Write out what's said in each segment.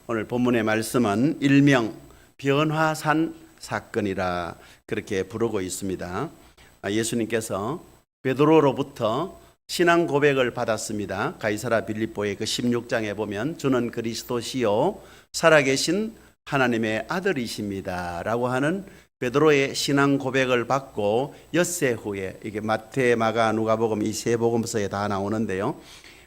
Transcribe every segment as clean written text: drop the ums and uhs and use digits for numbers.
오늘 본문의 말씀은 일명 변화산 사건이라 그렇게 부르고 있습니다. 예수님께서 베드로로부터 신앙 고백을 받았습니다. 가이사라 빌립보의 그 16장에 보면 주는 그리스도시요 살아계신 하나님의 아들이십니다 라고 하는 베드로의 신앙 고백을 받고 엿새 후에, 이게 마태, 마가, 누가복음 이 세 복음서에 다 나오는데요.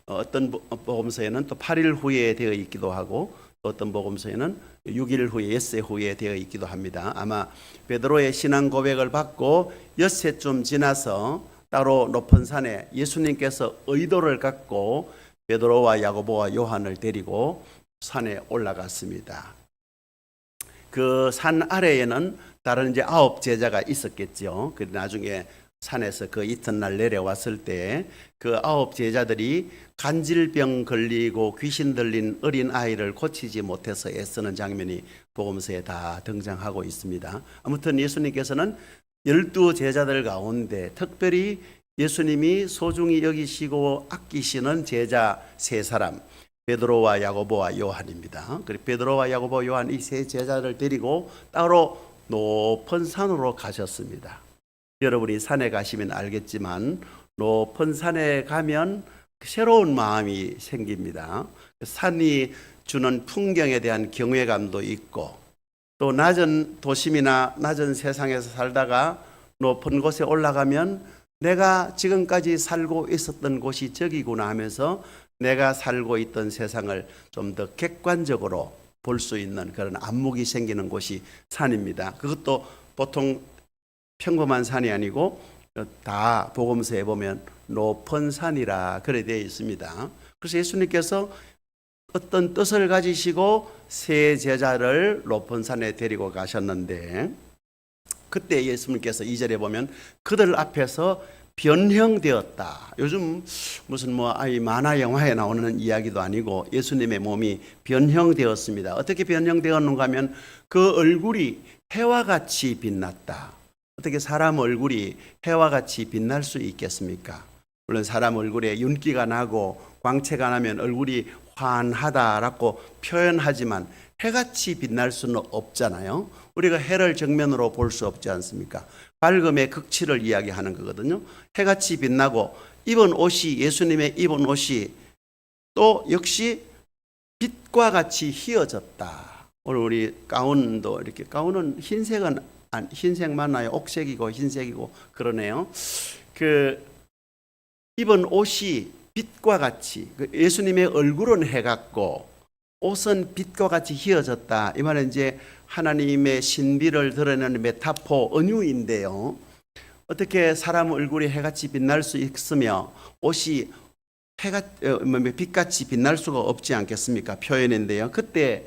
어떤 복음서에는 또 8일 후에 되어 있기도 하고 또 어떤 복음서에는 6일 후에, 엿새 후에 되어 있기도 합니다. 아마 베드로의 신앙 고백을 받고 엿새쯤 지나서 따로 높은 산에 예수님께서 의도를 갖고 베드로와 야고보와 요한을 데리고 산에 올라갔습니다. 그 산 아래에는 다른 이제 9 제자가 있었겠죠. 그 나중에 산에서 그 이튿날 내려왔을 때 그 9 제자들이 간질병 걸리고 귀신 들린 어린 아이를 고치지 못해서 애쓰는 장면이 복음서에 다 등장하고 있습니다. 아무튼 예수님께서는 12 제자들 가운데 특별히 예수님이 소중히 여기시고 아끼시는 제자 3사람, 베드로와 야고보와 요한입니다. 그리고 베드로와 야고보, 요한 이 3 제자를 데리고 따로 높은 산으로 가셨습니다. 여러분이 산에 가시면 알겠지만 높은 산에 가면 새로운 마음이 생깁니다. 산이 주는 풍경에 대한 경외감도 있고 또 낮은 도심이나 낮은 세상에서 살다가 높은 곳에 올라가면 내가 지금까지 살고 있었던 곳이 저기구나 하면서 내가 살고 있던 세상을 좀 더 객관적으로 볼 수 있는 그런 안목이 생기는 곳이 산입니다. 그것도 보통 평범한 산이 아니고 다 복음서에 보면 높은 산이라 그래 되어 있습니다. 그래서 예수님께서 어떤 뜻을 가지시고 3 제자를 높은 산에 데리고 가셨는데 그때 예수님께서 2절에 보면 그들 앞에서 변형되었다. 요즘 무슨 만화 영화에 나오는 이야기도 아니고 예수님의 몸이 변형되었습니다. 어떻게 변형되었는가 하면 그 얼굴이 해와 같이 빛났다. 어떻게 사람 얼굴이 해와 같이 빛날 수 있겠습니까? 물론 사람 얼굴에 윤기가 나고 광채가 나면 얼굴이 환하다라고 표현하지만 해같이 빛날 수는 없잖아요. 우리가 해를 정면으로 볼 수 없지 않습니까? 밝음의 극치를 이야기하는 거거든요. 해같이 빛나고 입은 옷이, 예수님의 입은 옷이 또 역시 빛과 같이 휘어졌다. 오늘 우리 가운도 이렇게, 가운은 흰색 맞나요? 옥색이고 흰색이고 그러네요. 그 입은 옷이 빛과 같이, 예수님의 얼굴은 해 같고 옷은 빛과 같이 휘어졌다. 이 말은 이제 하나님의 신비를 드러내는 메타포, 은유인데요. 어떻게 사람 얼굴이 해같이 빛날 수 있으며 옷이 빛같이 빛날 수가 없지 않겠습니까? 표현인데요. 그때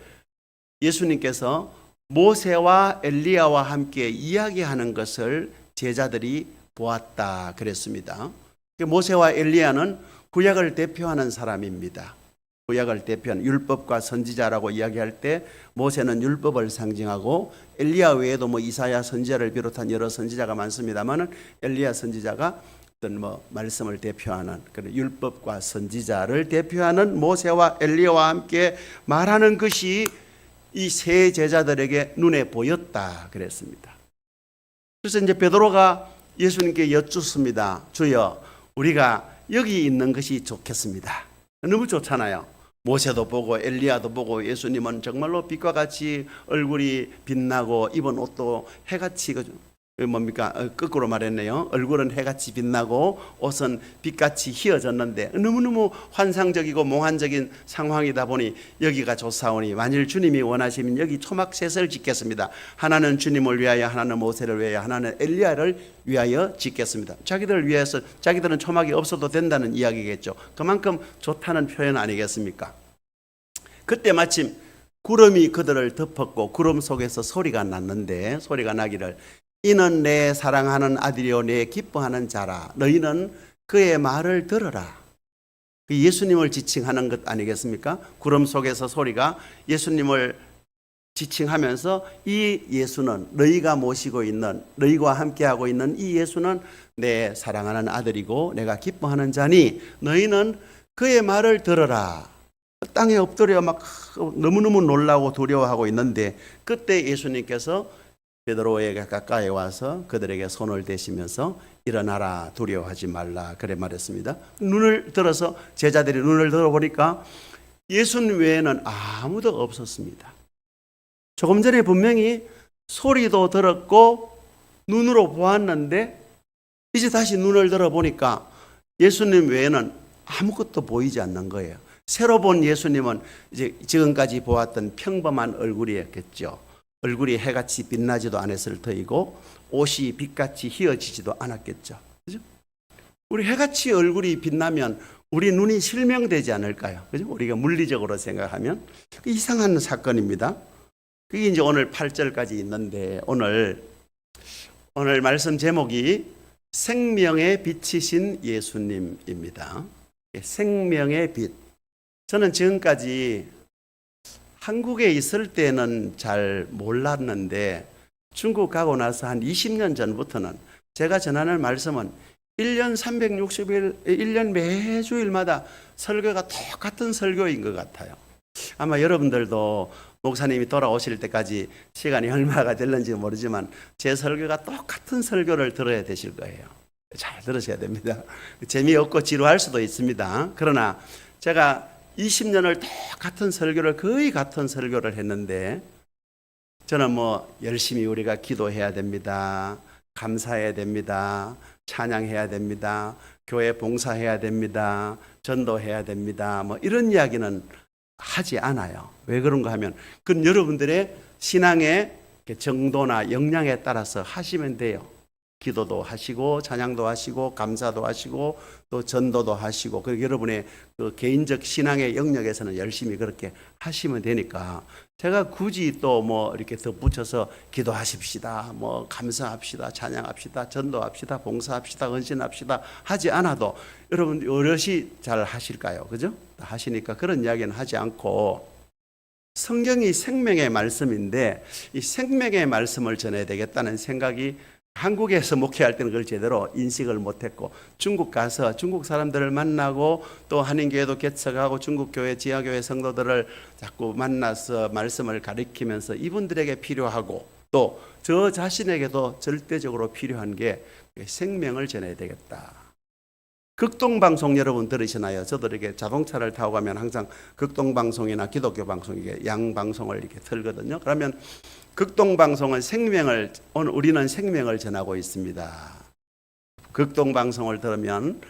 예수님께서 모세와 엘리야와 함께 이야기하는 것을 제자들이 보았다 그랬습니다. 모세와 엘리야는 구약을 대표하는 사람입니다. 구약을 대표하는 율법과 선지자라고 이야기할 때 모세는 율법을 상징하고 엘리야 외에도 이사야 선지자를 비롯한 여러 선지자가 많습니다만은 엘리야 선지자가 어떤 말씀을 대표하는 그런 율법과 선지자를 대표하는 모세와 엘리야와 함께 말하는 것이 이 3 제자들에게 눈에 보였다 그랬습니다. 그래서 이제 베드로가 예수님께 여쭙습니다. 주여, 우리가 여기 있는 것이 좋겠습니다. 너무 좋잖아요. 모세도 보고 엘리야도 보고 예수님은 정말로 빛과 같이 얼굴이 빛나고 입은 옷도 해같이 거꾸로 말했네요. 얼굴은 해같이 빛나고 옷은 빛같이 휘어졌는데 너무너무 환상적이고 몽환적인 상황이다 보니 여기가 좋사오니 만일 주님이 원하시면 여기 초막셋을 짓겠습니다. 하나는 주님을 위하여, 하나는 모세를 위하여, 하나는 엘리야를 위하여 짓겠습니다. 자기들을 위해서, 자기들은 초막이 없어도 된다는 이야기겠죠. 그만큼 좋다는 표현 아니겠습니까? 그때 마침 구름이 그들을 덮었고 구름 속에서 소리가 났는데, 소리가 나기를 이는 내 사랑하는 아들이요 내 기뻐하는 자라, 너희는 그의 말을 들어라. 예수님을 지칭하는 것 아니겠습니까? 구름 속에서 소리가 예수님을 지칭하면서 이 예수는, 너희가 모시고 있는, 너희와 함께하고 있는 이 예수는 내 사랑하는 아들이고 내가 기뻐하는 자니 너희는 그의 말을 들어라. 땅에 엎드려 막 너무너무 놀라고 두려워하고 있는데 그때 예수님께서 베드로에게 가까이 와서 그들에게 손을 대시면서 일어나라, 두려워하지 말라, 그래 말했습니다. 눈을 들어서 제자들이 눈을 들어보니까 예수님 외에는 아무도 없었습니다. 조금 전에 분명히 소리도 들었고 눈으로 보았는데 이제 다시 눈을 들어보니까 예수님 외에는 아무것도 보이지 않는 거예요. 새로 본 예수님은 이제 지금까지 보았던 평범한 얼굴이었겠죠. 얼굴이 해같이 빛나지도 않았을 터이고 옷이 빛같이 휘어지지도 않았겠죠. 그죠? 우리 해같이 얼굴이 빛나면 우리 눈이 실명되지 않을까요? 그죠? 우리가 물리적으로 생각하면 이상한 사건입니다. 그게 이제 오늘 8절까지 있는데 오늘 말씀 제목이 생명의 빛이신 예수님입니다. 생명의 빛. 저는 지금까지 한국에 있을 때는 잘 몰랐는데 중국 가고 나서 한 20년 전부터는 제가 전하는 말씀은 1년 360일, 1년 매주일마다 설교가 똑같은 설교인 것 같아요. 아마 여러분들도 목사님이 돌아오실 때까지 시간이 얼마가 될는지 모르지만 제 설교가 똑같은 설교를 들어야 되실 거예요. 잘 들으셔야 됩니다. 재미없고 지루할 수도 있습니다. 그러나 제가 20년을 똑같은 설교를, 거의 같은 설교를 했는데 저는 뭐 열심히 우리가 기도해야 됩니다. 감사해야 됩니다. 찬양해야 됩니다. 교회 봉사해야 됩니다. 전도해야 됩니다. 뭐 이런 이야기는 하지 않아요. 왜 그런가 하면 그건 여러분들의 신앙의 정도나 역량에 따라서 하시면 돼요. 기도도 하시고 찬양도 하시고 감사도 하시고 또 전도도 하시고 그 여러분의 그 개인적 신앙의 영역에서는 열심히 그렇게 하시면 되니까 제가 굳이 또 뭐 이렇게 덧붙여서 기도하십시다, 뭐 감사합시다, 찬양합시다, 전도합시다, 봉사합시다, 헌신합시다 하지 않아도 여러분 어르시 잘 하실까요? 그죠? 하시니까 그런 이야기는 하지 않고 성경이 생명의 말씀인데 이 생명의 말씀을 전해야 되겠다는 생각이 한국에서 목회할 때는 그걸 제대로 인식을 못했고 중국 가서 중국 사람들을 만나고 또 한인교회도 개척하고 중국교회 지하교회 성도들을 자꾸 만나서 말씀을 가르치면서 이분들에게 필요하고 또 저 자신에게도 절대적으로 필요한 게 생명을 전해야 되겠다. 극동방송 여러분 들으시나요? 저도 이렇게 자동차를 타고 가면 항상 극동방송이나 기독교 방송 이게 양방송을 이렇게 틀거든요. 그러면 극동방송은 오늘 우리는 생명을 전하고 있습니다. 극동방송을 들으면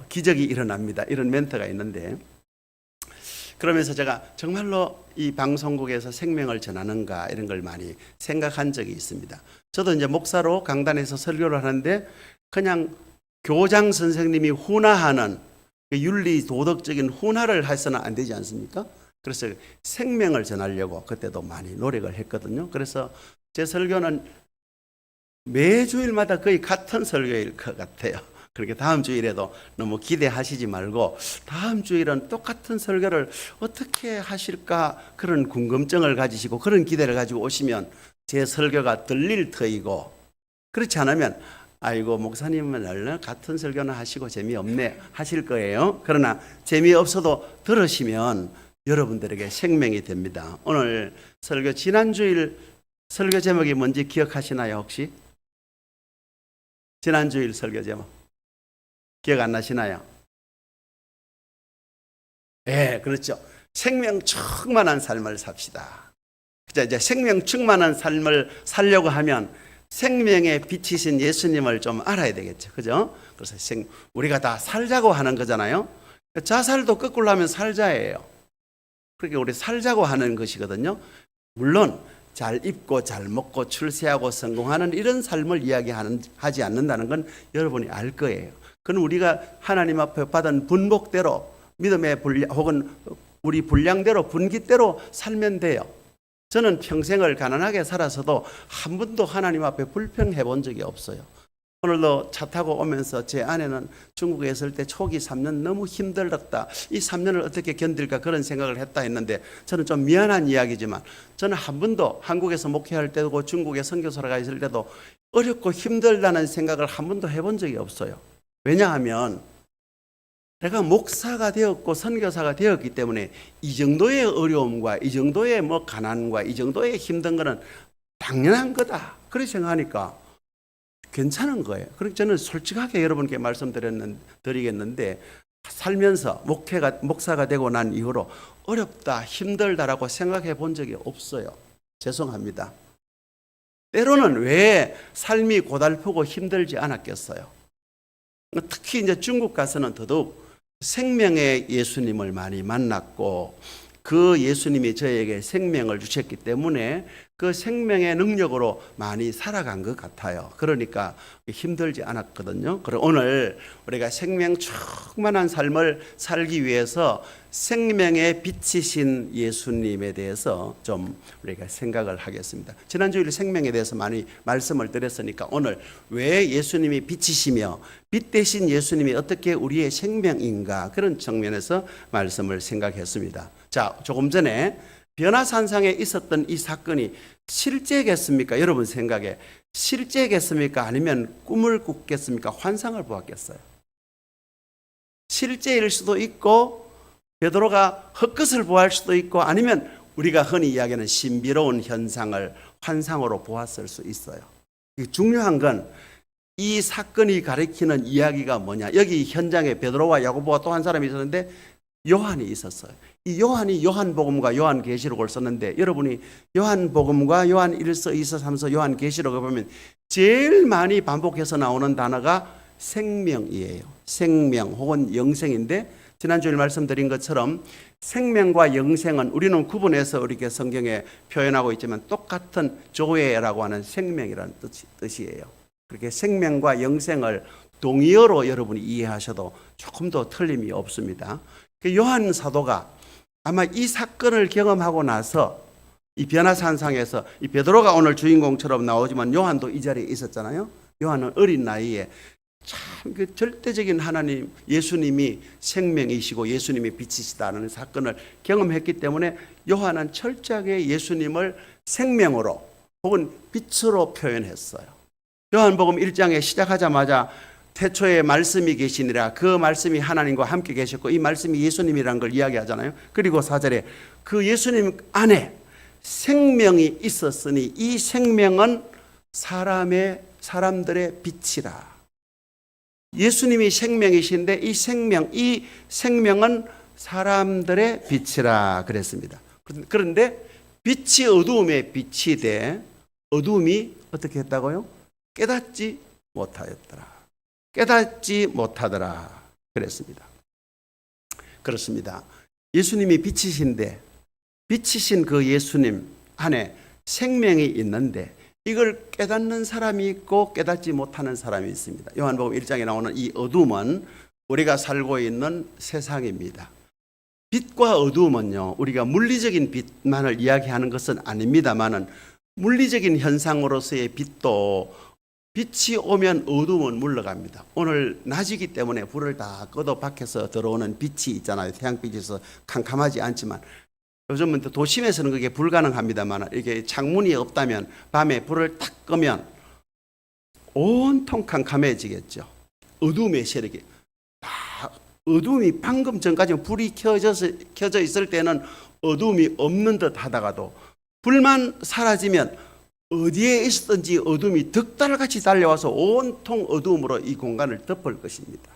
기적이 일어납니다. 이런 멘트가 있는데 그러면서 제가 정말로 이 방송국에서 생명을 전하는가 이런 걸 많이 생각한 적이 있습니다. 저도 이제 목사로 강단에서 설교를 하는데 그냥 교장 선생님이 훈화하는 윤리 도덕적인 훈화를 해서는 안 되지 않습니까? 그래서 생명을 전하려고 그때도 많이 노력을 했거든요. 그래서 제 설교는 매주일마다 거의 같은 설교일 것 같아요. 그렇게 다음 주일에도 너무 기대하시지 말고 다음 주일은 똑같은 설교를 어떻게 하실까 그런 궁금증을 가지시고 그런 기대를 가지고 오시면 제 설교가 들릴 터이고 그렇지 않으면 아이고 목사님은 얼른 같은 설교는 하시고 재미없네 하실 거예요. 그러나 재미없어도 들으시면 여러분들에게 생명이 됩니다. 오늘 설교 지난주일 설교 제목이 뭔지 기억하시나요 혹시? 지난주일 설교 제목 기억 안 나시나요? 네, 그렇죠. 생명 충만한 삶을 삽시다. 이제 생명 충만한 삶을 살려고 하면 생명의 빛이신 예수님을 좀 알아야 되겠죠. 그죠? 그래서 우리가 다 살자고 하는 거잖아요. 자살도 거꾸로 하면 살자예요. 그러니까 우리 살자고 하는 것이거든요. 물론 잘 입고 잘 먹고 출세하고 성공하는 이런 삶을 하지 않는다는 건 여러분이 알 거예요. 그건 우리가 하나님 앞에 받은 분복대로 믿음의 분량 혹은 우리 분량대로 분기대로 살면 돼요. 저는 평생을 가난하게 살아서도 한 번도 하나님 앞에 불평해 본 적이 없어요. 오늘도 차 타고 오면서 제 아내는 중국에 있을 때 초기 3년 너무 힘들었다. 이 3년을 어떻게 견딜까 그런 생각을 했다 했는데 저는 좀 미안한 이야기지만 저는 한 번도 한국에서 목회할 때도 중국에 선교사로 가 있을 때도 어렵고 힘들다는 생각을 한 번도 해본 적이 없어요. 왜냐하면 내가 목사가 되었고 선교사가 되었기 때문에 이 정도의 어려움과 이 정도의 뭐 가난과 이 정도의 힘든 거는 당연한 거다. 그렇게 생각하니까 괜찮은 거예요. 그래서 저는 솔직하게 여러분께 말씀드리겠는데 살면서 목사가 되고 난 이후로 어렵다, 힘들다라고 생각해 본 적이 없어요. 죄송합니다. 때로는 왜 삶이 고달프고 힘들지 않았겠어요? 특히 이제 중국 가서는 더더욱 생명의 예수님을 많이 만났고 그 예수님이 저에게 생명을 주셨기 때문에 그 생명의 능력으로 많이 살아간 것 같아요. 그러니까 힘들지 않았거든요. 그리고 오늘 우리가 생명 충만한 삶을 살기 위해서 생명의 빛이신 예수님에 대해서 좀 우리가 생각을 하겠습니다. 지난주에 생명에 대해서 많이 말씀을 드렸으니까 오늘 왜 예수님이 빛이시며 빛 대신 예수님이 어떻게 우리의 생명인가 그런 측면에서 말씀을 생각했습니다. 자, 조금 전에 변화산상에 있었던 이 사건이 실제겠습니까? 여러분 생각에 실제겠습니까? 아니면 꿈을 꿨겠습니까? 환상을 보았겠어요? 실제일 수도 있고 베드로가 헛것을 보할 수도 있고 아니면 우리가 흔히 이야기하는 신비로운 현상을 환상으로 보았을 수 있어요. 중요한 건 이 사건이 가리키는 이야기가 뭐냐. 여기 현장에 베드로와 야고보와 또 한 사람이 있었는데 요한이 있었어요. 이 요한이 요한복음과 요한계시록을 썼는데 여러분이 요한복음과 요한 1서, 2서, 3서, 요한계시록을 보면 제일 많이 반복해서 나오는 단어가 생명이에요. 생명 혹은 영생인데 지난주에 말씀드린 것처럼 생명과 영생은 우리는 구분해서 이렇게 성경에 표현하고 있지만 똑같은 조회라고 하는 생명이라는 뜻이에요. 그렇게 생명과 영생을 동의어로 여러분이 이해하셔도 조금 더 틀림이 없습니다. 요한 사도가 아마 이 사건을 경험하고 나서 이 변화산상에서 이 베드로가 오늘 주인공처럼 나오지만 요한도 이 자리에 있었잖아요. 요한은 어린 나이에 참 그 절대적인 하나님 예수님이 생명이시고 예수님이 빛이시다는 사건을 경험했기 때문에 요한은 철저하게 예수님을 생명으로 혹은 빛으로 표현했어요. 요한복음 1장에 시작하자마자 태초에 말씀이 계시니라 그 말씀이 하나님과 함께 계셨고 이 말씀이 예수님이라는 걸 이야기하잖아요. 그리고 4절에 그 예수님 안에 생명이 있었으니 이 생명은 사람들의 빛이라. 예수님이 생명이신데 이 생명은 사람들의 빛이라 그랬습니다. 그런데 빛이 어두움에 빛이 돼 어두움이 어떻게 했다고요? 깨닫지 못하더라 그랬습니다. 그렇습니다. 예수님이 빛이신데 빛이신 그 예수님 안에 생명이 있는데 이걸 깨닫는 사람이 있고 깨닫지 못하는 사람이 있습니다. 요한복음 1장에 나오는 이 어둠은 우리가 살고 있는 세상입니다. 빛과 어두움은요, 우리가 물리적인 빛만을 이야기하는 것은 아닙니다만은 물리적인 현상으로서의 빛도 빛이 오면 어두움은 물러갑니다. 오늘 낮이기 때문에 불을 다 꺼도 밖에서 들어오는 빛이 있잖아요. 태양빛에서 캄캄하지 않지만 요즘은 또 도심에서는 그게 불가능합니다만 이게 창문이 없다면 밤에 불을 딱 끄면 온통 캄캄해지겠죠. 어둠의 세력이 다 어둠이 방금 전까지 불이 켜져 있을 때는 어둠이 없는 듯 하다가도 불만 사라지면 어디에 있었든지 어둠이 득달같이 달려와서 온통 어둠으로 이 공간을 덮을 것입니다.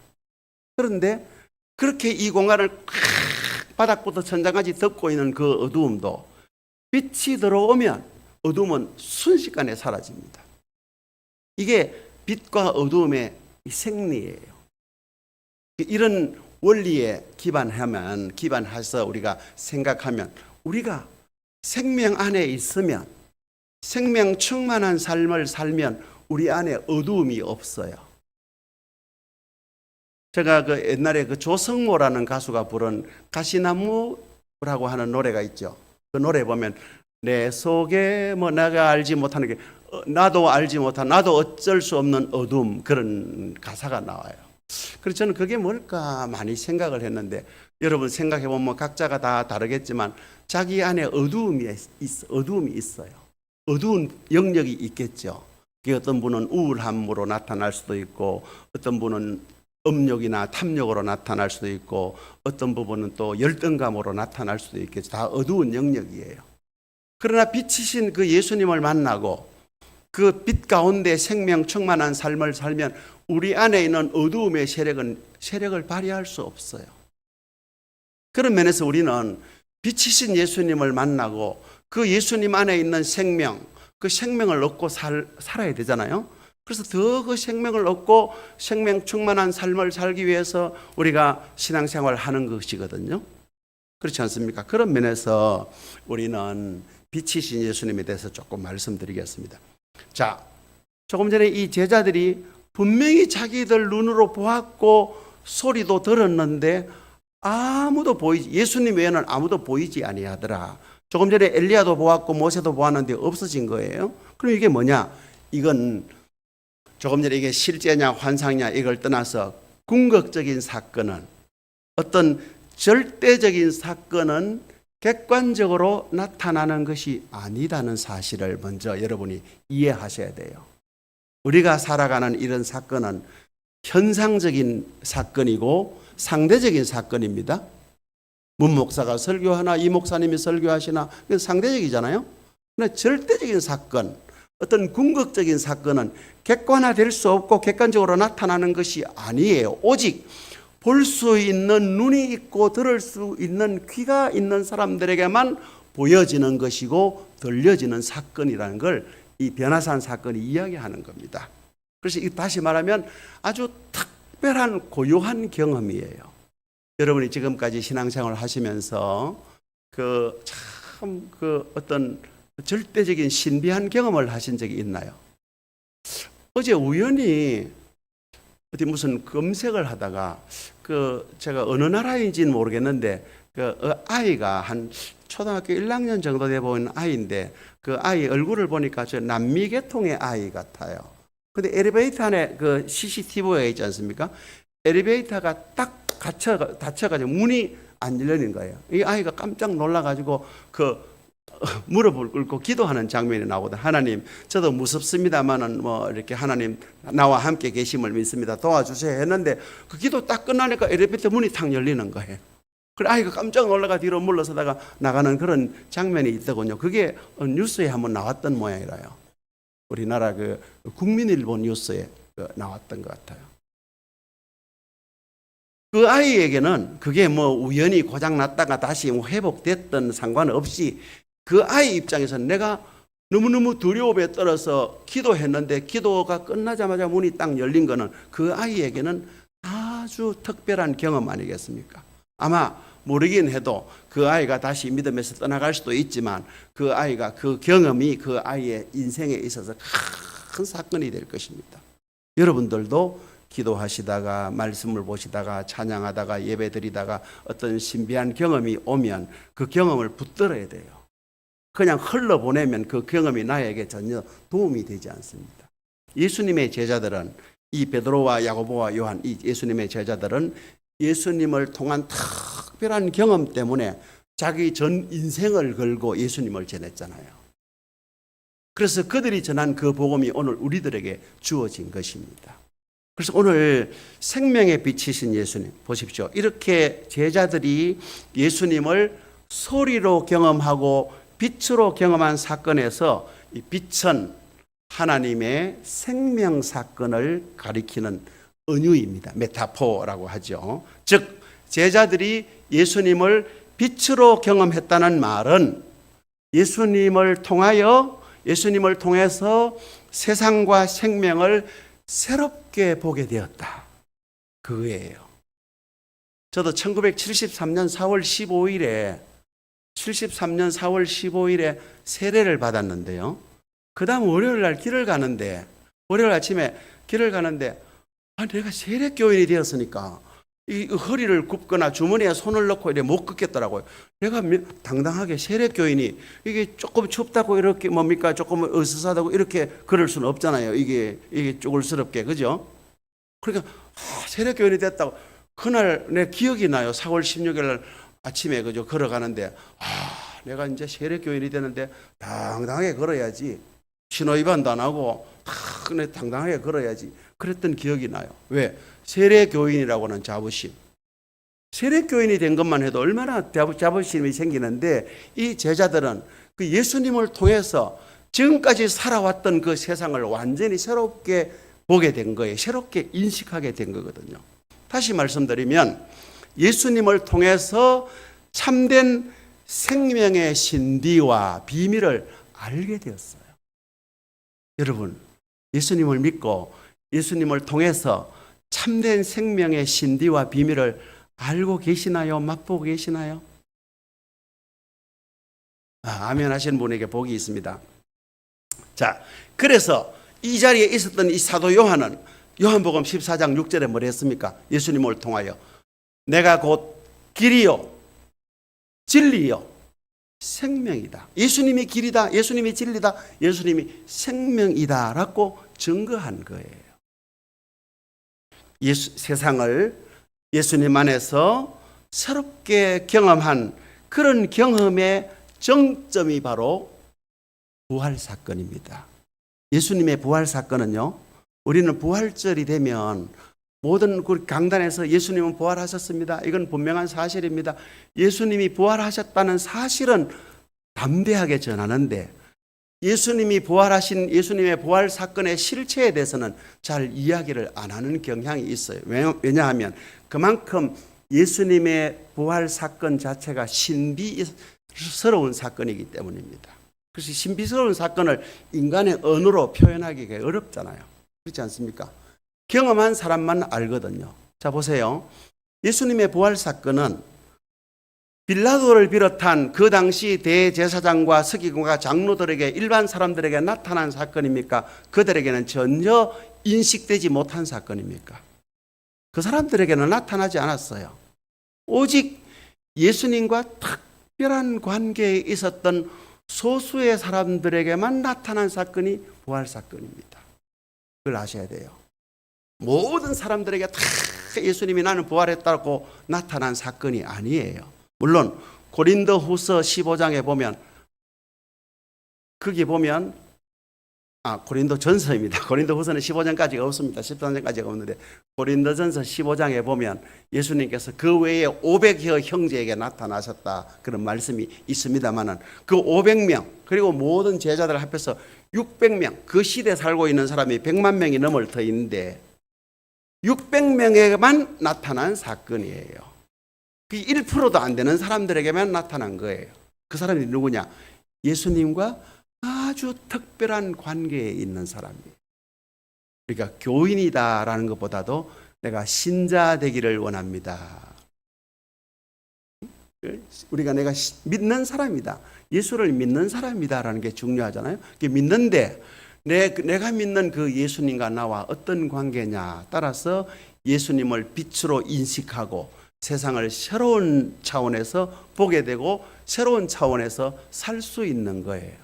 그런데 그렇게 이 공간을 바닥부터 천장까지 덮고 있는 그 어두움도 빛이 들어오면 어둠은 순식간에 사라집니다. 이게 빛과 어두움의 생리예요. 이런 원리에 기반해서 우리가 생각하면 우리가 생명 안에 있으면 생명 충만한 삶을 살면 우리 안에 어두움이 없어요. 제가 그 옛날에 그 조성모라는 가수가 부른 가시나무라고 하는 노래가 있죠. 그 노래 보면 내 속에 뭐 내가 알지 못하는 게 나도 알지 못한 나도 어쩔 수 없는 어둠 그런 가사가 나와요. 그래서 저는 그게 뭘까 많이 생각을 했는데 여러분 생각해 보면 각자가 다 다르겠지만 자기 안에 어두움이 있어요. 어두운 영역이 있겠죠. 어떤 분은 우울함으로 나타날 수도 있고 어떤 분은 음욕이나 탐욕으로 나타날 수도 있고 어떤 부분은 또 열등감으로 나타날 수도 있겠죠. 다 어두운 영역이에요. 그러나 빛이신 그 예수님을 만나고 그 빛 가운데 생명 충만한 삶을 살면 우리 안에 있는 어두움의 세력을 발휘할 수 없어요. 그런 면에서 우리는 빛이신 예수님을 만나고 그 예수님 안에 있는 생명, 그 생명을 얻고 살아야 되잖아요. 그래서 더 그 생명을 얻고 생명 충만한 삶을 살기 위해서 우리가 신앙생활을 하는 것이거든요. 그렇지 않습니까? 그런 면에서 우리는 빛이신 예수님에 대해서 조금 말씀드리겠습니다. 자, 조금 전에 이 제자들이 분명히 자기들 눈으로 보았고 소리도 들었는데 아무도 예수님 외에는 아무도 보이지 아니하더라. 조금 전에 엘리야도 보았고 모세도 보았는데 없어진 거예요. 그럼 이게 뭐냐? 이건 조금 전에 이게 실제냐 환상이냐 이걸 떠나서 궁극적인 사건은, 어떤 절대적인 사건은 객관적으로 나타나는 것이 아니다는 사실을 먼저 여러분이 이해하셔야 돼요. 우리가 살아가는 이런 사건은 현상적인 사건이고 상대적인 사건입니다. 문 목사가 설교하나 이 목사님이 설교하시나 이건 상대적이잖아요. 그러나 절대적인 사건, 어떤 궁극적인 사건은 객관화될 수 없고 객관적으로 나타나는 것이 아니에요. 오직 볼 수 있는 눈이 있고 들을 수 있는 귀가 있는 사람들에게만 보여지는 것이고 들려지는 사건이라는 걸 이 변화산 사건이 이야기하는 겁니다. 그래서 다시 말하면 아주 특별한 고유한 경험이에요. 여러분이 지금까지 신앙생활을 하시면서 어떤 절대적인 신비한 경험을 하신 적이 있나요? 어제 우연히 어디 무슨 검색을 하다가 제가 어느 나라인지는 모르겠는데 아이가 한 초등학교 1학년 정도 돼 보이는 아이인데 그 아이 얼굴을 보니까 저 남미 계통의 아이 같아요. 근데 엘리베이터 안에 그 CCTV가 있지 않습니까? 엘리베이터가 딱 닫혀가지고 문이 안 열리는 거예요. 이 아이가 깜짝 놀라가지고 무릎을 꿇고 기도하는 장면이 나오거든. 하나님, 저도 무섭습니다만은 이렇게 하나님 나와 함께 계심을 믿습니다. 도와주세요 했는데 그 기도 딱 끝나니까 엘리베이터 문이 탁 열리는 거예요. 그래 아이가 깜짝 놀라가 뒤로 물러서다가 나가는 그런 장면이 있더군요. 그게 뉴스에 한번 나왔던 모양이라요. 우리나라 국민일보 뉴스에 나왔던 것 같아요. 그 아이에게는 그게 우연히 고장 났다가 다시 회복됐던 상관없이 그 아이 입장에서는 내가 너무너무 두려움에 떨어서 기도했는데 기도가 끝나자마자 문이 딱 열린 거는 그 아이에게는 아주 특별한 경험 아니겠습니까? 아마 모르긴 해도 그 아이가 다시 믿음에서 떠나갈 수도 있지만 그 아이가 그 경험이 그 아이의 인생에 있어서 큰 사건이 될 것입니다. 여러분들도 기도하시다가 말씀을 보시다가 찬양하다가 예배드리다가 어떤 신비한 경험이 오면 그 경험을 붙들어야 돼요. 그냥 흘러보내면 그 경험이 나에게 전혀 도움이 되지 않습니다. 예수님의 제자들은, 이 베드로와 야고보와 요한, 이 예수님의 제자들은 예수님을 통한 특별한 경험 때문에 자기 전 인생을 걸고 예수님을 전했잖아요. 그래서 그들이 전한 그 복음이 오늘 우리들에게 주어진 것입니다. 그래서 오늘 생명의 빛이신 예수님 보십시오. 이렇게 제자들이 예수님을 소리로 경험하고 빛으로 경험한 사건에서 이 빛은 하나님의 생명 사건을 가리키는 은유입니다. 메타포라고 하죠. 즉 제자들이 예수님을 빛으로 경험했다는 말은 예수님을 통해서 세상과 생명을 새롭게 보게 되었다. 그거예요. 저도 1973년 4월 15일에 세례를 받았는데요. 그 다음 월요일 아침에 길을 가는데 내가 세례교인이 되었으니까 이 허리를 굽거나 주머니에 손을 넣고 이렇게 못 긋겠더라고요. 내가 당당하게 세례교인이 이게 조금 춥다고 이렇게 조금 으스스하다고 이렇게 그럴 수는 없잖아요. 이게 쪼글스럽게, 그죠? 그러니까 세례교인이 됐다고 그날 내 기억이 나요. 4월 16일 날 아침에 그죠 걸어가는데 내가 이제 세례교인이 되는데 당당하게 걸어야지. 신호 위반도 안 하고 당당하게 걸어야지. 그랬던 기억이 나요. 왜? 세례교인이라고 하는 자부심. 세례교인이 된 것만 해도 얼마나 자부심이 생기는데, 이 제자들은 그 예수님을 통해서 지금까지 살아왔던 그 세상을 완전히 새롭게 보게 된 거예요. 새롭게 인식하게 된 거거든요. 다시 말씀드리면 예수님을 통해서 참된 생명의 진리와 비밀을 알게 되었어요. 여러분, 예수님을 믿고 예수님을 통해서 참된 생명의 진리와 비밀을 알고 계시나요? 맛보고 계시나요? 아멘 하시는 분에게 복이 있습니다. 자, 그래서 이 자리에 있었던 이 사도 요한은 요한복음 14장 6절에 뭐라 했습니까? 예수님을 통하여 내가 곧 길이요 진리요 생명이다. 예수님이 길이다, 예수님이 진리다, 예수님이 생명이다 라고 증거한 거예요. 세상을 예수님 안에서 새롭게 경험한 그런 경험의 정점이 바로 부활 사건입니다. 예수님의 부활 사건은요, 우리는 부활절이 되면 모든 강단에서 예수님은 부활하셨습니다. 이건 분명한 사실입니다. 예수님이 부활하셨다는 사실은 담대하게 전하는데, 예수님이 부활하신 예수님의 부활 사건의 실체에 대해서는 잘 이야기를 안 하는 경향이 있어요. 왜냐하면 그만큼 예수님의 부활 사건 자체가 신비스러운 사건이기 때문입니다. 그래서 신비스러운 사건을 인간의 언어로 표현하기가 어렵잖아요. 그렇지 않습니까? 경험한 사람만 알거든요. 자, 보세요. 예수님의 부활 사건은 빌라도를 비롯한 그 당시 대제사장과 서기관과 장로들에게, 일반 사람들에게 나타난 사건입니까? 그들에게는 전혀 인식되지 못한 사건입니까? 그 사람들에게는 나타나지 않았어요. 오직 예수님과 특별한 관계에 있었던 소수의 사람들에게만 나타난 사건이 부활 사건입니다. 그걸 아셔야 돼요. 모든 사람들에게 다 예수님이 나는 부활했다고 나타난 사건이 아니에요. 물론 고린도후서 15장에 보면, 거기 보면 고린도전서입니다. 고린도후서는 15장까지가 없습니다. 13장까지가 없는데 고린도전서 15장에 보면 예수님께서 그 외에 500여 형제에게 나타나셨다 그런 말씀이 있습니다만은, 그 500명 그리고 모든 제자들 합해서 600명, 그 시대에 살고 있는 사람이 100만 명이 넘을 더 있는데 600명에게만 나타난 사건이에요. 그 1%도 안 되는 사람들에게만 나타난 거예요. 그 사람이 누구냐? 예수님과 아주 특별한 관계에 있는 사람이에요. 그러니까 교인이다라는 것보다도 내가 신자 되기를 원합니다. 우리가 내가 믿는 사람이다, 예수를 믿는 사람이다라는 게 중요하잖아요. 믿는데 내가 믿는 그 예수님과 나와 어떤 관계냐 따라서 예수님을 빛으로 인식하고 세상을 새로운 차원에서 보게 되고 새로운 차원에서 살 수 있는 거예요.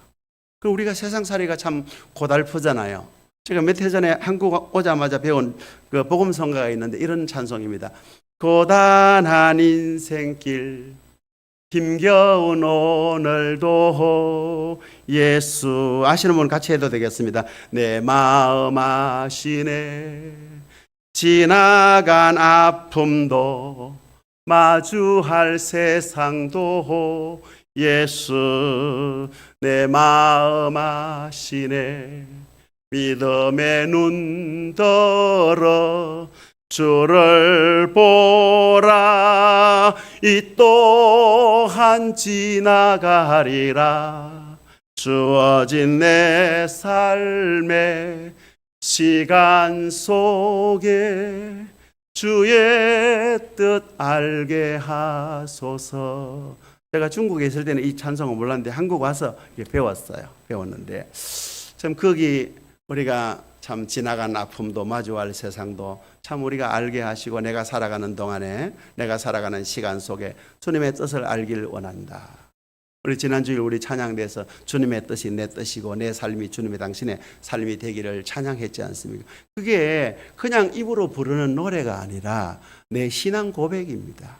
그럼 우리가 세상살이가 참 고달프잖아요. 제가 몇 해 전에 한국 오자마자 배운 그 복음성가가 있는데 이런 찬송입니다. 고단한 인생길 힘겨운 오늘도 예수, 아시는 분 같이 해도 되겠습니다. 내 마음 아시네 지나간 아픔도 마주할 세상도 예수 내 마음 아시네 믿음의 눈 들어 주를 보라 이 또한 지나가리라 주어진 내 삶의 시간 속에 주의 뜻 알게 하소서. 제가 중국에 있을 때는 이 찬송을 몰랐는데 한국 와서 배웠는데 참 거기 우리가 참 지나간 아픔도 마주할 세상도 참 우리가 알게 하시고 내가 살아가는 동안에 내가 살아가는 시간 속에 주님의 뜻을 알길 원한다. 우리 지난주에 우리 찬양대에서 주님의 뜻이 내 뜻이고 내 삶이 주님의 당신의 삶이 되기를 찬양했지 않습니까? 그게 그냥 입으로 부르는 노래가 아니라 내 신앙 고백입니다.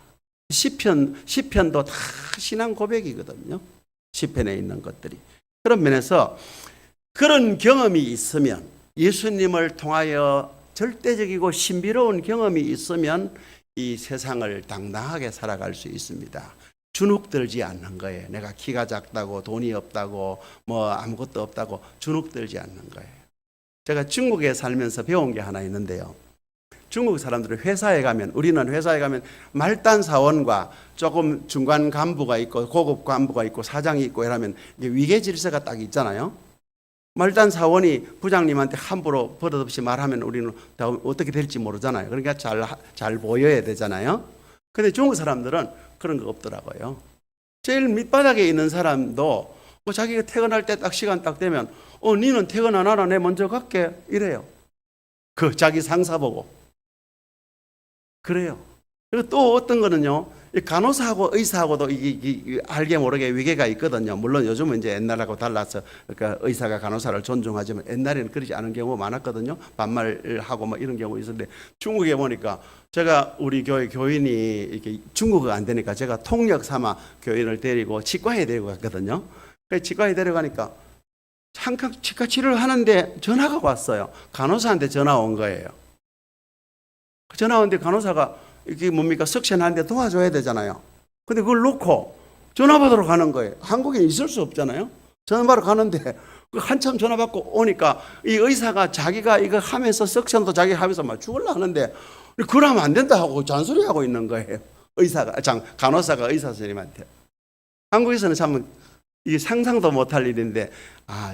시편도 다 신앙 고백이거든요. 시편에 있는 것들이. 그런 면에서 그런 경험이 있으면 예수님을 통하여 절대적이고 신비로운 경험이 있으면 이 세상을 당당하게 살아갈 수 있습니다. 주눅들지 않는 거예요. 내가 키가 작다고 돈이 없다고 뭐 아무것도 없다고 주눅들지 않는 거예요. 제가 중국에 살면서 배운 게 하나 있는데요. 중국 사람들은 회사에 가면, 우리는 회사에 가면 말단 사원과 조금 중간 간부가 있고 고급 간부가 있고 사장이 있고 이러면 위계 질서가 딱 있잖아요. 말단 사원이 부장님한테 함부로 버릇없이 말하면 우리는 어떻게 될지 모르잖아요. 그러니까 잘 보여야 되잖아요. 근데 중국 사람들은 그런 거 없더라고요. 제일 밑바닥에 있는 사람도 뭐 자기가 퇴근할 때 딱 시간 딱 되면 니는 퇴근 안 하나? 내 먼저 갈게. 이래요. 그 자기 상사 보고. 그래요. 그리고 또 어떤 거는요, 간호사하고 의사하고도 이게 알게 모르게 위계가 있거든요. 물론 요즘은 이제 옛날하고 달라서 그러니까 의사가 간호사를 존중하지만 옛날에는 그러지 않은 경우가 많았거든요. 반말하고 뭐 이런 경우 있었는데 중국에 보니까 제가 우리 교회 교인이 이렇게 중국어가 안 되니까 제가 통역 삼아 교인을 데리고 치과에 데리고 갔거든요. 그래서 치과에 데려가니까 잠깐 치과 치료를 하는데 전화가 왔어요. 간호사한테 전화 온 거예요. 전화 왔는데 간호사가 이게 뭡니까? 석션하는데 도와줘야 되잖아요. 근데 그걸 놓고 전화 받으러 가는 거예요. 한국에 있을 수 없잖아요. 전화 받으러 가는데 한참 전화 받고 오니까 이 의사가 자기가 이거 하면서 석션도 자기 하면서 막 죽으려 하는데 그러면 안 된다 하고 잔소리하고 있는 거예요. 간호사가 의사 선생님한테. 한국에서는 참 이게 상상도 못할 일인데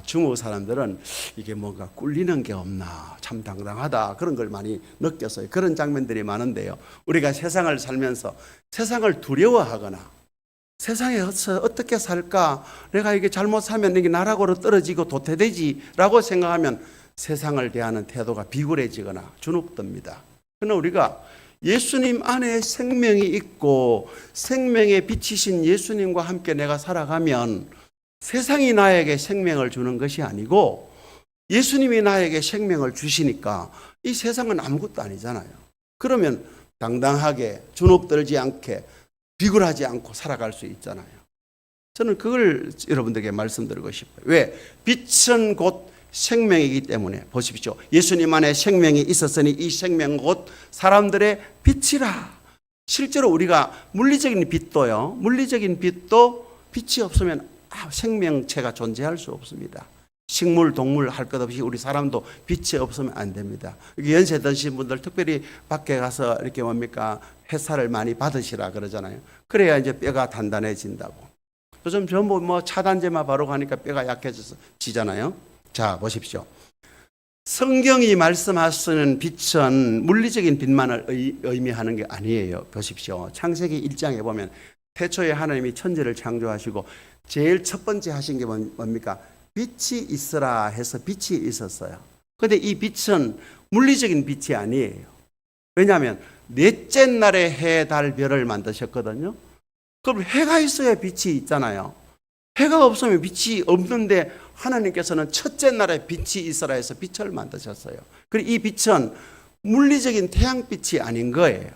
중국 사람들은 이게 뭔가 꿀리는 게 없나 참 당당하다 그런 걸 많이 느꼈어요. 그런 장면들이 많은데요. 우리가 세상을 살면서 세상을 두려워하거나 세상에서 어떻게 살까 내가 이게 잘못 살면 이게 나락으로 떨어지고 도태되지라고 생각하면 세상을 대하는 태도가 비굴해지거나 주눅듭니다. 그러나 우리가 예수님 안에 생명이 있고 생명에 비치신 예수님과 함께 내가 살아가면 세상이 나에게 생명을 주는 것이 아니고 예수님이 나에게 생명을 주시니까 이 세상은 아무것도 아니잖아요. 그러면 당당하게 주눅들지 않게 비굴하지 않고 살아갈 수 있잖아요. 저는 그걸 여러분들에게 말씀드리고 싶어요. 왜? 빛은 곧 생명이기 때문에 보십시오. 예수님 안에 생명이 있었으니 이 생명은 곧 사람들의 빛이라. 실제로 우리가 물리적인 빛도요. 물리적인 빛도 빛이 없으면 생명체가 존재할 수 없습니다. 식물, 동물 할 것 없이 우리 사람도 빛이 없으면 안 됩니다. 연세 드신 분들 특별히 밖에 가서 이렇게 뭡니까? 햇살을 많이 받으시라 그러잖아요. 그래야 이제 뼈가 단단해진다고. 요즘 전부 뭐 차단제만 바르고 가니까 뼈가 약해져서 지잖아요. 자, 보십시오. 성경이 말씀하시는 빛은 물리적인 빛만을 의미하는 게 아니에요. 보십시오. 창세기 1장에 보면 태초에 하나님이 천지를 창조하시고 제일 첫 번째 하신 게 뭡니까? 빛이 있으라 해서 빛이 있었어요. 그런데 이 빛은 물리적인 빛이 아니에요. 왜냐하면 넷째 날에 해, 달, 별을 만드셨거든요. 그럼 해가 있어야 빛이 있잖아요. 해가 없으면 빛이 없는데 하나님께서는 첫째 날에 빛이 있으라 해서 빛을 만드셨어요. 그리고 이 빛은 물리적인 태양빛이 아닌 거예요.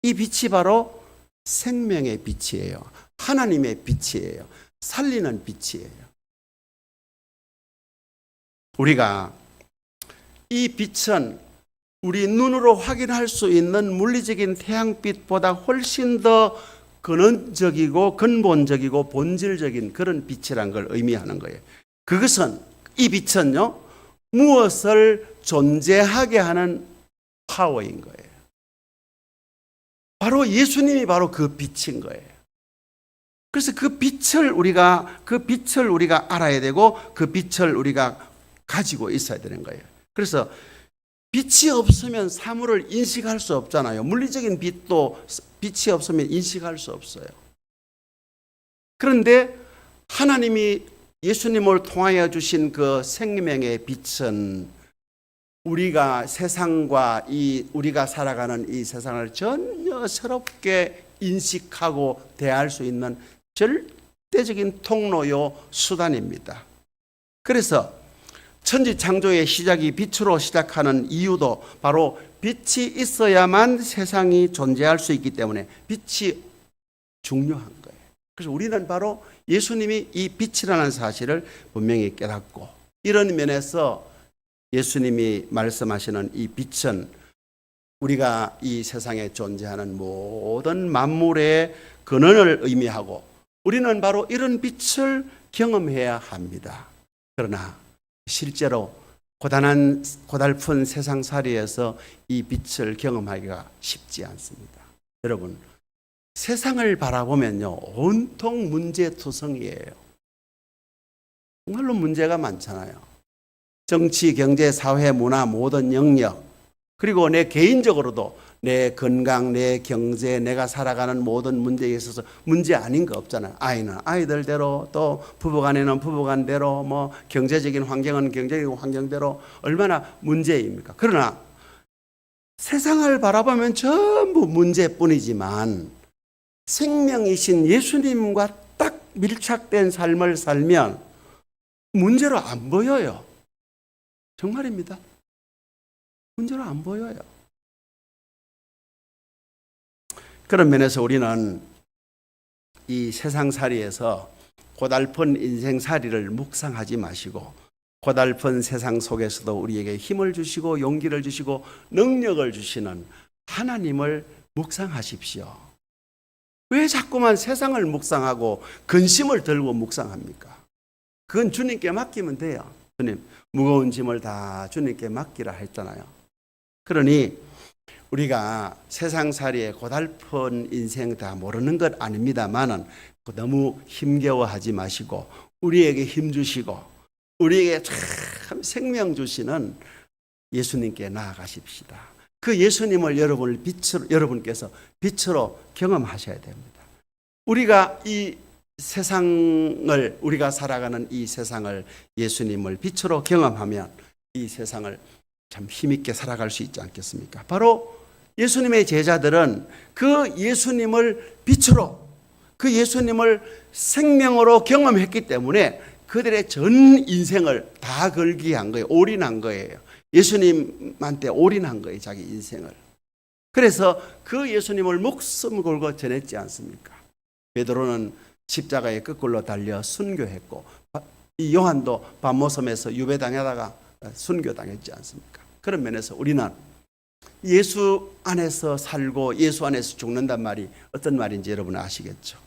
이 빛이 바로 생명의 빛이에요. 하나님의 빛이에요. 살리는 빛이에요. 우리가 이 빛은 우리 눈으로 확인할 수 있는 물리적인 태양빛보다 훨씬 더 근원적이고 근본적이고 본질적인 그런 빛이란 걸 의미하는 거예요. 그것은 이 빛은요 무엇을 존재하게 하는 파워인 거예요. 바로 예수님이 바로 그 빛인 거예요. 그래서 그 빛을 우리가 알아야 되고 그 빛을 우리가 가지고 있어야 되는 거예요. 그래서 빛이 없으면 사물을 인식할 수 없잖아요. 물리적인 빛도 빛이 없으면 인식할 수 없어요. 그런데 하나님이 예수님을 통하여 주신 그 생명의 빛은 우리가 세상과 우리가 살아가는 이 세상을 전혀 새롭게 인식하고 대할 수 있는 절대적인 통로요 수단입니다. 그래서 천지 창조의 시작이 빛으로 시작하는 이유도 바로 빛이 있어야만 세상이 존재할 수 있기 때문에 빛이 중요한 거예요. 그래서 우리는 바로 예수님이 이 빛이라는 사실을 분명히 깨닫고 이런 면에서 예수님이 말씀하시는 이 빛은 우리가 이 세상에 존재하는 모든 만물의 근원을 의미하고 우리는 바로 이런 빛을 경험해야 합니다. 그러나 실제로 고달픈 세상살이에서 이 빛을 경험하기가 쉽지 않습니다. 여러분, 세상을 바라보면요, 온통 문제투성이에요. 정말로 문제가 많잖아요. 정치, 경제, 사회, 문화 모든 영역, 그리고 내 개인적으로도 내 건강, 내 경제, 내가 살아가는 모든 문제에 있어서 문제 아닌 거 없잖아요. 아이는 아이들대로, 또 부부간에는 부부간대로, 뭐 경제적인 환경은 경제적인 환경대로 얼마나 문제입니까? 그러나 세상을 바라보면 전부 문제뿐이지만 생명이신 예수님과 딱 밀착된 삶을 살면 문제로 안 보여요. 정말입니다. 문제로 안 보여요. 그런 면에서 우리는 이 세상살이에서 고달픈 인생살이를 묵상하지 마시고 고달픈 세상 속에서도 우리에게 힘을 주시고 용기를 주시고 능력을 주시는 하나님을 묵상하십시오. 왜 자꾸만 세상을 묵상하고 근심을 들고 묵상합니까? 그건 주님께 맡기면 돼요. 주님, 무거운 짐을 다 주님께 맡기라 했잖아요. 그러니 우리가 세상살이에 고달픈 인생 다 모르는 것 아닙니다만은 너무 힘겨워하지 마시고 우리에게 힘 주시고 우리에게 참 생명 주시는 예수님께 나아가십시다. 그 예수님을 여러분께서 빛으로 경험하셔야 됩니다. 우리가 이 세상을, 우리가 살아가는 이 세상을 예수님을 빛으로 경험하면 이 세상을 참 힘있게 살아갈 수 있지 않겠습니까? 바로 예수님의 제자들은 그 예수님을 빛으로, 그 예수님을 생명으로 경험했기 때문에 그들의 전 인생을 다 걸기한 거예요. 올인한 거예요. 예수님한테 올인한 거예요. 자기 인생을. 그래서 그 예수님을 목숨 걸고 전했지 않습니까? 베드로는 십자가에 거꾸로 달려 순교했고 이 요한도 밤모섬에서 유배당하다가 순교당했지 않습니까? 그런 면에서 우리는 예수 안에서 살고 예수 안에서 죽는단 말이 어떤 말인지 여러분 아시겠죠?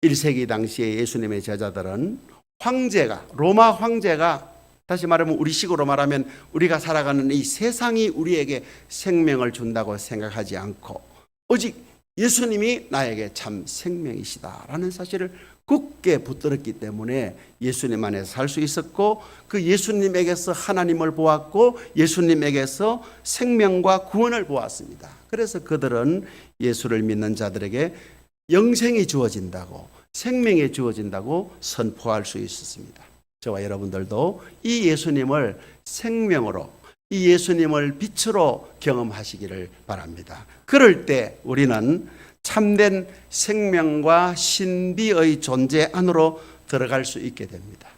1세기 당시에 예수님의 제자들은 황제가, 로마 황제가, 다시 말하면 우리식으로 말하면 우리가 살아가는 이 세상이 우리에게 생명을 준다고 생각하지 않고 오직 예수님이 나에게 참 생명이시다라는 사실을 굳게 붙들었기 때문에 예수님 안에서 살 수 있었고 그 예수님에게서 하나님을 보았고 예수님에게서 생명과 구원을 보았습니다. 그래서 그들은 예수를 믿는 자들에게 영생이 주어진다고, 생명이 주어진다고 선포할 수 있었습니다. 저와 여러분들도 이 예수님을 생명으로, 이 예수님을 빛으로 경험하시기를 바랍니다. 그럴 때 우리는 참된 생명과 신비의 존재 안으로 들어갈 수 있게 됩니다.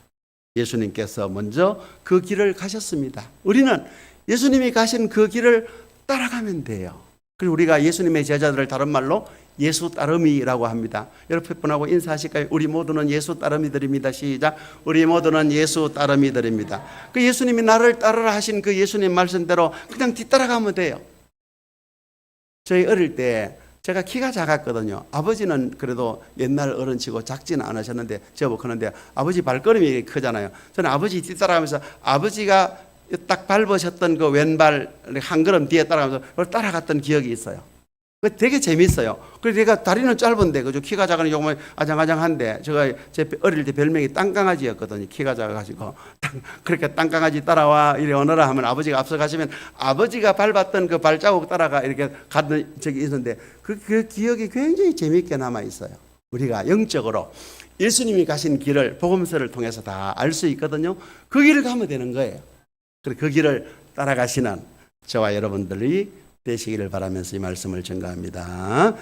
예수님께서 먼저 그 길을 가셨습니다. 우리는 예수님이 가신 그 길을 따라가면 돼요. 그리고 우리가 예수님의 제자들을 다른 말로 예수 따름이라고 합니다. 옆에 분하고 인사하실까요? 우리 모두는 예수 따름이들입니다. 시작. 우리 모두는 예수 따름이들입니다. 그 예수님이 나를 따르라 하신 그 예수님 말씀대로 그냥 뒤따라가면 돼요. 저희 어릴 때 제가 키가 작았거든요. 아버지는 그래도 옛날 어른치고 작지는 않으셨는데 제법 크는데 아버지 발걸음이 크잖아요. 저는 아버지 뒤따라가면서 아버지가 딱 밟으셨던 그 왼발 한 걸음 뒤에 따라가면서 그걸 따라갔던 기억이 있어요. 되게 재밌어요. 그래서 제가 다리는 짧은데 그죠? 키가 작은 조금 아장아장한데 제가 제 어릴 때 별명이 땅강아지였거든요. 키가 작아가지고 그렇게 땅강아지 따라와 이래 오너라 하면 아버지가 앞서 가시면 아버지가 밟았던 그 발자국 따라가 이렇게 가던 적이 있었는데 그 기억이 굉장히 재밌게 남아 있어요. 우리가 영적으로 예수님이 가신 길을 복음서를 통해서 다 알 수 있거든요. 그 길을 가면 되는 거예요. 그 길을 따라가시는 저와 여러분들이 되시기를 바라면서 이 말씀을 전가합니다.